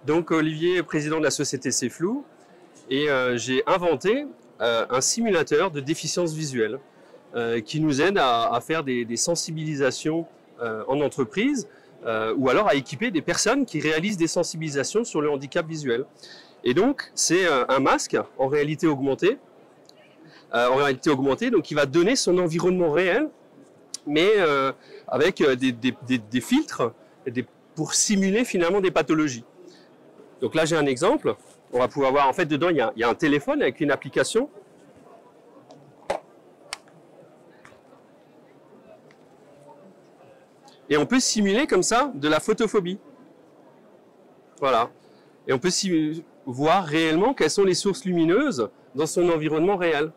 Donc Olivier est président de la société C'est Flou et j'ai inventé un simulateur de déficience visuelle qui nous aide à faire des sensibilisations en entreprise ou alors à équiper des personnes qui réalisent des sensibilisations sur le handicap visuel. Et donc c'est un masque en réalité augmentée, donc qui va donner son environnement réel, mais avec des filtres pour simuler finalement des pathologies. Donc là j'ai un exemple, on va pouvoir voir en fait dedans il y a un téléphone avec une application. Et on peut simuler comme ça de la photophobie. Voilà. Et on peut voir réellement quelles sont les sources lumineuses dans son environnement réel.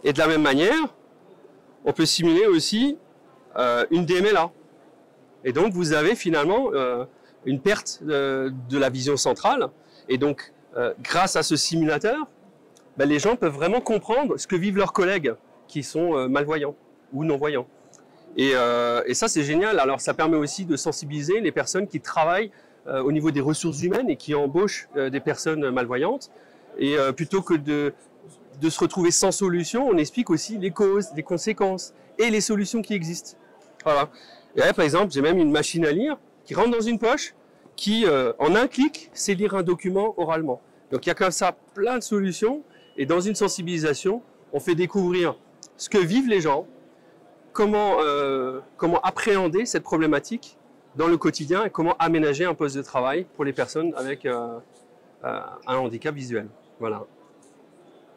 Et de la même manière, on peut simuler aussi une DMLA. Et donc vous avez finalement une perte de la vision centrale. Et donc, grâce à ce simulateur, ben, les gens peuvent vraiment comprendre ce que vivent leurs collègues qui sont malvoyants ou non-voyants. Et ça, c'est génial. Alors, ça permet aussi de sensibiliser les personnes qui travaillent au niveau des ressources humaines et qui embauchent des personnes malvoyantes. Et plutôt que de se retrouver sans solution, on explique aussi les causes, les conséquences et les solutions qui existent. Voilà. Et là, par exemple, j'ai même une machine à lire qui rentre dans une poche, qui, en un clic, sait lire un document oralement. Donc, il y a comme ça plein de solutions. Et dans une sensibilisation, on fait découvrir ce que vivent les gens, comment appréhender cette problématique dans le quotidien et comment aménager un poste de travail pour les personnes avec un handicap visuel. Voilà.